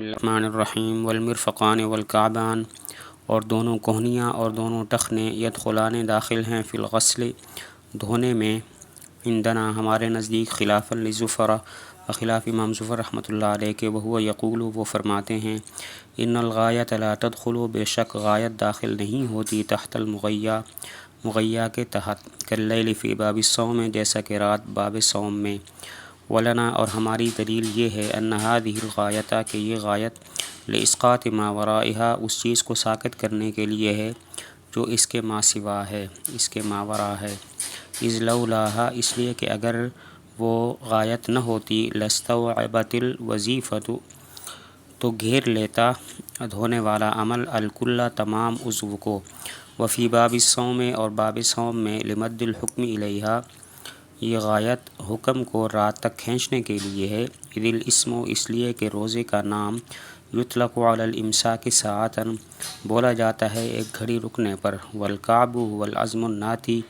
الرحمن الرحیم والمرفقان والکعبان، اور دونوں کوہنیاں اور دونوں ٹخنے یدخلان داخل ہیں فی الغسل دھونے میں، عندنا ہمارے نزدیک، خلافا لزفر بخلاف امام زفر رحمۃ اللہ علیہ کے، وہو یقول وہ فرماتے ہیں، ان الغایۃ لا تدخل بے شک غایت داخل نہیں ہوتی تحت المغیا مغیا کے تحت، کاللیل فی باب الصوم جیسا کہ رات باب صوم میں، ولنا اور ہماری دلیل یہ ہے، ان هذه الغایۃ کہ یہ غایت لاسقاط ما ورائها اس چیز کو ساقط کرنے کے لیے ہے جو اس کے ما سوا ہے، اس کے ماورا ہے، اذ لولاها اس لیے کہ اگر وہ غایت نہ ہوتی، لاستوعبت الوظیفۃ تو گھیر لیتا دھونے والا عمل الکل تمام عضو کو، وفی باب الصوم اور باب صوم میں، لمد الحکم الیہا یہ غایت حکم کو رات تک کھینچنے کے لیے ہے، اذ الاسم اس لیے کہ روزے کا نام یطلق علی الامساک ساعتاً بولا جاتا ہے ایک گھڑی رکنے پر، والکعب هو العظم الناتی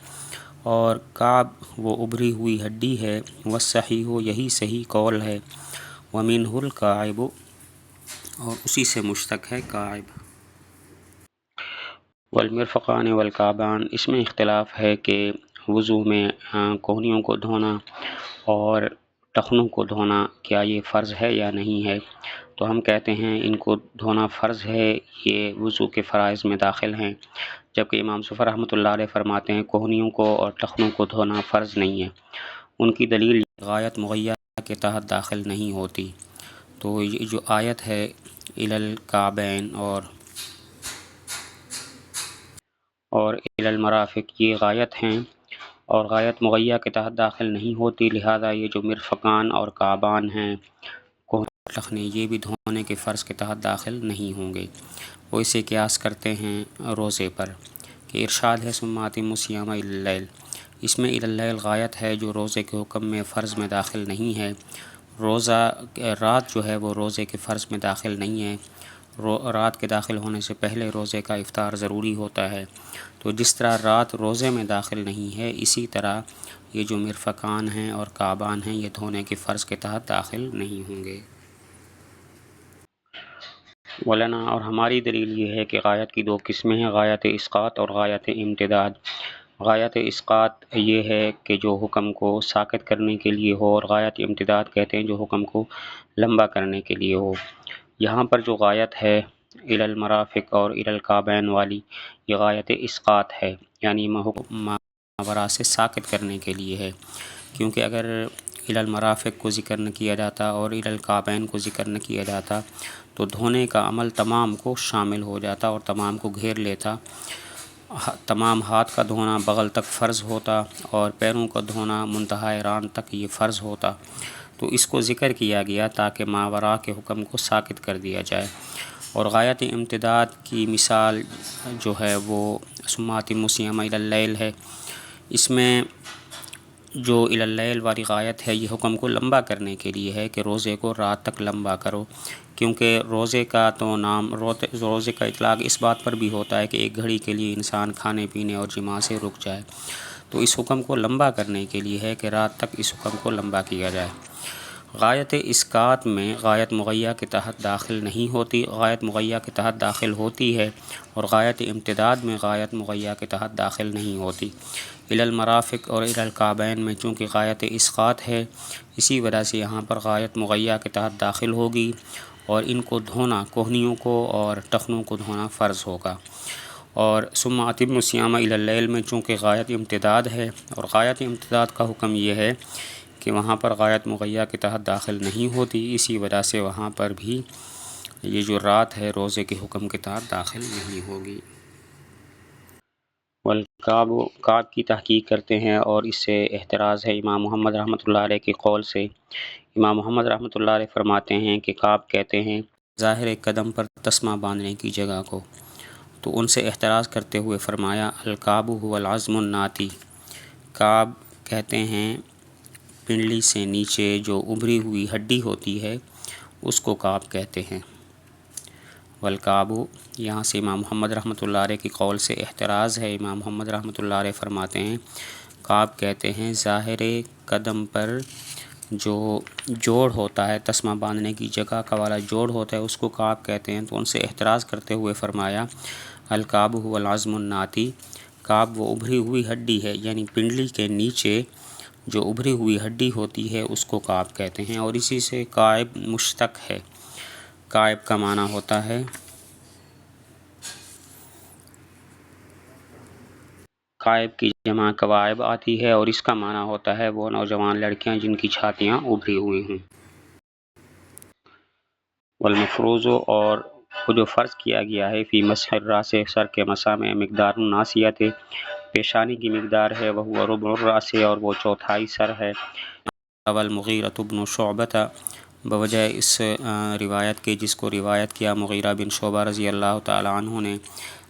اور کعب وہ ابھری ہوئی ہڈی ہے، والصحیح یہی صحیح قول ہے، ومنہ الکاعب اور اسی سے مشتق ہے کاعب، والمرفقان والکعبان اس میں اختلاف ہے کہ وضو میں کوہنیوں کو دھونا اور ٹخنوں کو دھونا کیا یہ فرض ہے یا نہیں ہے، تو ہم کہتے ہیں ان کو دھونا فرض ہے، یہ وضو کے فرائض میں داخل ہیں، جبکہ امام صفر رحمۃ اللہ علیہ فرماتے ہیں کوہنیوں کو اور ٹخنوں کو دھونا فرض نہیں ہے۔ ان کی دلیل غایت مغیہ کے تحت داخل نہیں ہوتی، تو یہ جو آیت ہے الی الکعبین اور الی المرافق یہ غایت ہیں اور غایت مغیہ کے تحت داخل نہیں ہوتی، لہذا یہ جو مرفقان اور کعبان ہیں ٹخنے یہ بھی دھونے کے فرض کے تحت داخل نہیں ہوں گے۔ وہ اسے قیاس کرتے ہیں روزے پر کہ ارشاد ہے ثم اتموا الصیام الی اللیل، اس میں الی اللیل غایت ہے جو روزے کے حکم میں فرض میں داخل نہیں ہے، روزہ رات جو ہے وہ روزے کے فرض میں داخل نہیں ہے، رات کے داخل ہونے سے پہلے روزے کا افطار ضروری ہوتا ہے، تو جس طرح رات روزے میں داخل نہیں ہے، اسی طرح یہ جو مرفقان ہیں اور کعبان ہیں یہ دھونے کے فرض کے تحت داخل نہیں ہوں گے۔ ولنا اور ہماری دلیل یہ ہے کہ غایت کی دو قسمیں ہیں، غایت اسقاط اور غایت امتداد۔ غایت اسقاط یہ ہے کہ جو حکم کو ساقط کرنے کے لیے ہو، اور غایت امتداد کہتے ہیں جو حکم کو لمبا کرنے کے لیے ہو۔ یہاں پر جو غایت ہے الی المرافق اور الی الکعبین والی، یہ غایت اسقاط ہے، یعنی ماورا سے ساقط کرنے کے لیے ہے، کیونکہ اگر الی المرافق کو ذکر نہ کیا جاتا اور الی الکعبین کو ذکر نہ کیا جاتا تو دھونے کا عمل تمام کو شامل ہو جاتا اور تمام کو گھیر لیتا، تمام ہاتھ کا دھونا بغل تک فرض ہوتا اور پیروں کا دھونا منتہائے ران تک یہ فرض ہوتا، تو اس کو ذکر کیا گیا تاکہ ماورا کے حکم کو ساقط کر دیا جائے۔ اور غایت امتداد کی مثال جو ہے وہ ثم اتموا الصیام الی اللیل ہے، اس میں جو الی اللیل والی غایت ہے یہ حکم کو لمبا کرنے کے لیے ہے کہ روزے کو رات تک لمبا کرو، کیونکہ روزے کا تو نام روزے کا اطلاق اس بات پر بھی ہوتا ہے کہ ایک گھڑی کے لیے انسان کھانے پینے اور جماع سے رک جائے، تو اس حکم کو لمبا کرنے کے لیے ہے کہ رات تک اس حکم کو لمبا کیا جائے۔ غایت اسقاط میں غایت مغیہ کے تحت داخل نہیں ہوتی، غایت مغیہ کے تحت داخل ہوتی ہے، اور غایت امتداد میں غایت مغیہ کے تحت داخل نہیں ہوتی۔ الی المرافق اور الی الکعبین میں چونکہ غایت اسقاط ہے، اسی وجہ سے یہاں پر غایت مغیہ کے تحت داخل ہوگی، اور ان کو دھونا کوہنیوں کو اور ٹخنوں کو دھونا فرض ہوگا۔ اور ثم اتموا الصیام الی اللیل میں چونکہ غایت امتداد ہے، اور غایت امتداد کا حکم یہ ہے کہ وہاں پر غایت مغیہ کے تحت داخل نہیں ہوتی، اسی وجہ سے وہاں پر بھی یہ جو رات ہے روزے کے حکم کے تحت داخل نہیں ہوگی۔ والکعب کعب کی تحقیق کرتے ہیں، اور اس سے احتراز ہے امام محمد رحمۃ اللہ علیہ کی قول سے۔ امام محمد رحمۃ اللہ علیہ فرماتے ہیں کہ کعب کہتے ہیں ظاہر قدم پر تسمہ باندھنے کی جگہ کو، تو ان سے احتراز کرتے ہوئے فرمایا الکعب هو العظم الناتی، کعب کہتے ہیں پنڈلی سے نیچے جو ابھری ہوئی ہڈی ہوتی ہے اس کو کعب کہتے ہیں۔ والکعب یہاں سے امام محمد رحمۃ اللہ علیہ کی قول سے احتراز ہے، امام محمد رحمۃ اللہ علیہ فرماتے ہیں کعب کہتے ہیں ظاہر قدم پر جو جوڑ ہوتا ہے تسمہ باندھنے کی جگہ کا والا جوڑ ہوتا ہے اس کو کعب کہتے ہیں۔ تو ان سے احتراز کرتے ہوئے فرمایا الکعب هو العظم الناتی، کعب وہ ابھری ہوئی ہڈی ہے، یعنی پنڈلی کے نیچے جو ابھری ہوئی ہڈی ہوتی ہے اس کو کعب کہتے ہیں، اور اسی سے کعب مشتق ہے۔ کعب کا معنی ہوتا ہے کعب کی جمع کواعب آتی ہے، اور اس کا معنی ہوتا ہے وہ نوجوان لڑکیاں جن کی چھاتیاں ابھری ہوئی ہوں۔ والمفروض، اور وہ جو فرض کیا گیا ہے فی مسح الراس، سر کے مسح میں، مقدار ناسیت، پیشانی کی مقدار ہے، وہ ربع الراس، اور وہ چوتھائی سر ہے۔ المغیرۃ بن شعبہ، بوجہ اس روایت کے جس کو روایت کیا مغیرہ بن شعبہ رضی اللہ تعالی عنہ نے،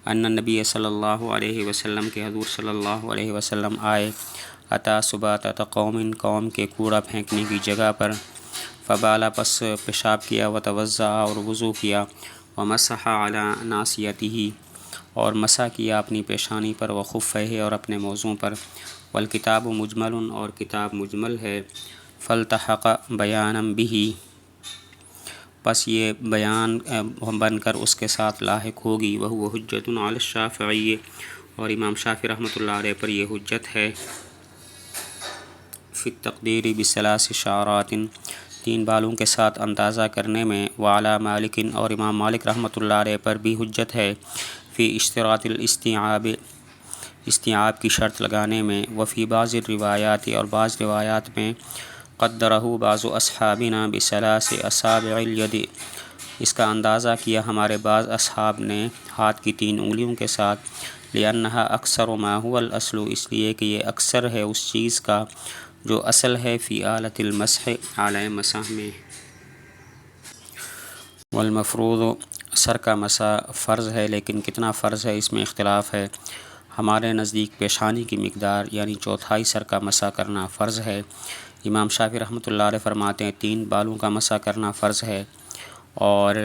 ان نبی صلی اللہ علیہ وسلم کے حضور صلی اللہ علیہ وسلم آئے، عطا صباتۃ قوم کے کوڑا پھینکنے کی جگہ پر، فبالا پس پیشاب کیا، وتوضأ اور وضو کیا، ومسح علی ناصیتہ اور مسح کیا اپنی پیشانی پر، وخفیہ اور اپنے موزوں پر، والکتاب مجمل اور کتاب مجمل ہے، فالتحق بیانا بہ پس یہ بیان بن کر اس کے ساتھ لاحق ہوگی، وہو حجۃ علی الشافعی اور امام شافعی رحمۃ اللہ علیہ پر یہ حجت ہے، فی التقدیر بثلاث شعرات، 3 بالوں کے ساتھ اندازہ کرنے میں، وعلی مالک اور امام مالک رحمۃ اللہ علیہ پر بھی حجت ہے، فی اشتراط الاستیعاب استیعاب کی شرط لگانے میں، وفی بعض الروایات اور بعض روایات میں، قدرہ بعض اصحابنا بثلاث اصابع الید اس کا اندازہ کیا ہمارے بعض اصحاب نے ہاتھ کی 3 انگلیوں کے ساتھ، لأنہا اکثر ما هو الاصل اس لیے کہ یہ اکثر ہے اس چیز کا جو اصل ہے، فی آلۃ المسح آلۂ مسح میں۔ والمفروض سر کا مسح فرض ہے، لیکن کتنا فرض ہے اس میں اختلاف ہے۔ ہمارے نزدیک پیشانی کی مقدار یعنی چوتھائی سر کا مسح کرنا فرض ہے۔ امام شافعی رحمۃ اللہ علیہ فرماتے ہیں 3 بالوں کا مسح کرنا فرض ہے، اور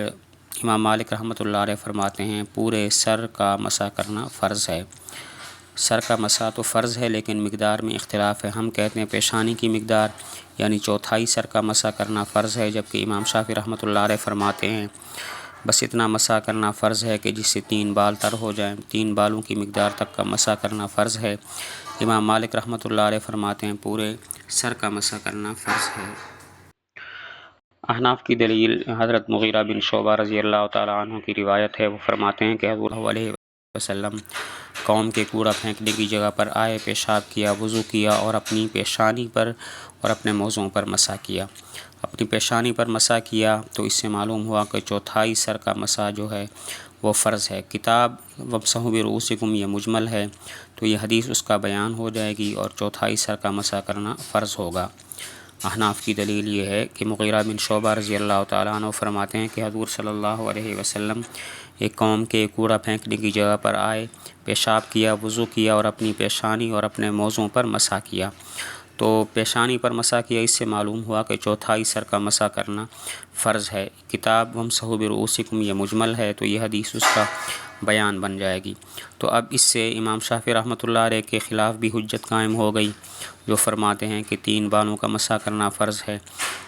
امام مالک رحمۃ اللہ علیہ فرماتے ہیں پورے سر کا مسح کرنا فرض ہے۔ سر کا مسح تو فرض ہے لیکن مقدار میں اختلاف ہے، ہم کہتے ہیں پیشانی کی مقدار یعنی چوتھائی سر کا مسح کرنا فرض ہے، جبکہ امام شافعی رحمۃ اللہ علیہ فرماتے ہیں بس اتنا مسح کرنا فرض ہے کہ جس سے 3 بال تر ہو جائیں، 3 بالوں کی مقدار تک کا مسح کرنا فرض ہے۔ امام مالک رحمۃ اللہ علیہ فرماتے ہیں پورے سر کا مسح کرنا فرض ہے۔ احناف کی دلیل حضرت مغیرہ بن شعبہ رضی اللہ تعالی عنہ کی روایت ہے، وہ فرماتے ہیں کہ حضور صلی اللہ علیہ وسلم قوم کے کوڑا پھینکنے کی جگہ پر آئے، پیشاب کیا، وضو کیا اور اپنی پیشانی پر اور اپنے موزوں پر مسح کیا۔ اپنی پیشانی پر مسح کیا تو اس سے معلوم ہوا کہ چوتھائی سر کا مسح جو ہے وہ فرض ہے۔ کتاب وامسحوا برؤوسکم یہ مجمل ہے، تو یہ حدیث اس کا بیان ہو جائے گی اور چوتھائی سر کا مسح کرنا فرض ہوگا۔ احناف کی دلیل یہ ہے کہ مغیرہ بن شعبہ رضی اللہ تعالیٰ عنہ فرماتے ہیں کہ حضور صلی اللہ علیہ وسلم ایک قوم کے کوڑا پھینکنے کی جگہ پر آئے، پیشاب کیا، وضو کیا اور اپنی پیشانی اور اپنے موزوں پر مسح کیا۔ تو پیشانی پر مسح کیا، اس سے معلوم ہوا کہ چوتھائی سر کا مسح کرنا فرض ہے۔ کتاب وامسحوا برؤوسکم یہ مجمل ہے، تو یہ حدیث اس کا بیان بن جائے گی۔ تو اب اس سے امام شافعی رحمۃ اللہ علیہ کے خلاف بھی حجت قائم ہو گئی، جو فرماتے ہیں کہ 3 بالوں کا مسح کرنا فرض ہے،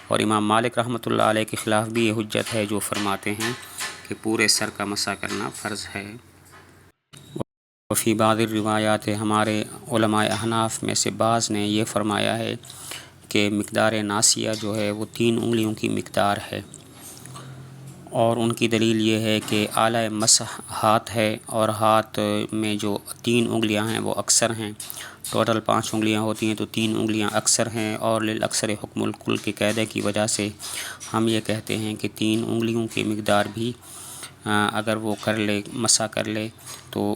اور امام مالک رحمۃ اللہ علیہ کے خلاف بھی یہ حجت ہے جو فرماتے ہیں کہ پورے سر کا مسح کرنا فرض ہے۔ وفی بعض الروایات ہمارے علماء احناف میں سے بعض نے یہ فرمایا ہے کہ مقدار ناسیہ جو ہے وہ 3 انگلیوں کی مقدار ہے، اور ان کی دلیل یہ ہے کہ اعلیٰ مسح ہاتھ ہے، اور ہاتھ میں جو 3 انگلیاں ہیں وہ اکثر ہیں، ٹوٹل 5 انگلیاں ہوتی ہیں تو 3 انگلیاں اکثر ہیں، اور للاکثر حکم الکل کے قاعدے کی وجہ سے ہم یہ کہتے ہیں کہ 3 انگلیوں کی مقدار بھی اگر وہ کر لے، مسح کر لے، تو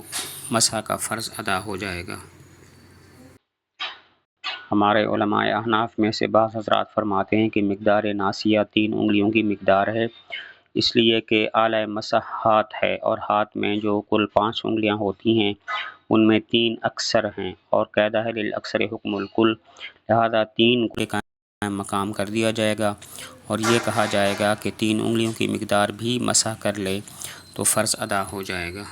مسح کا فرض ادا ہو جائے گا۔ ہمارے علماء احناف میں سے بعض حضرات فرماتے ہیں کہ مقدار ناسیہ 3 انگلیوں کی مقدار ہے، اس لیے کہ اعلیٰ مسح ہاتھ ہے، اور ہاتھ میں جو کل 5 انگلیاں ہوتی ہیں ان میں 3 اکثر ہیں، اور قاعدہ ہے للاکثر حکم الکل، لہذا 3 کے قائم مقام کر دیا جائے گا، اور یہ کہا جائے گا کہ 3 انگلیوں کی مقدار بھی مسح کر لے تو فرض ادا ہو جائے گا۔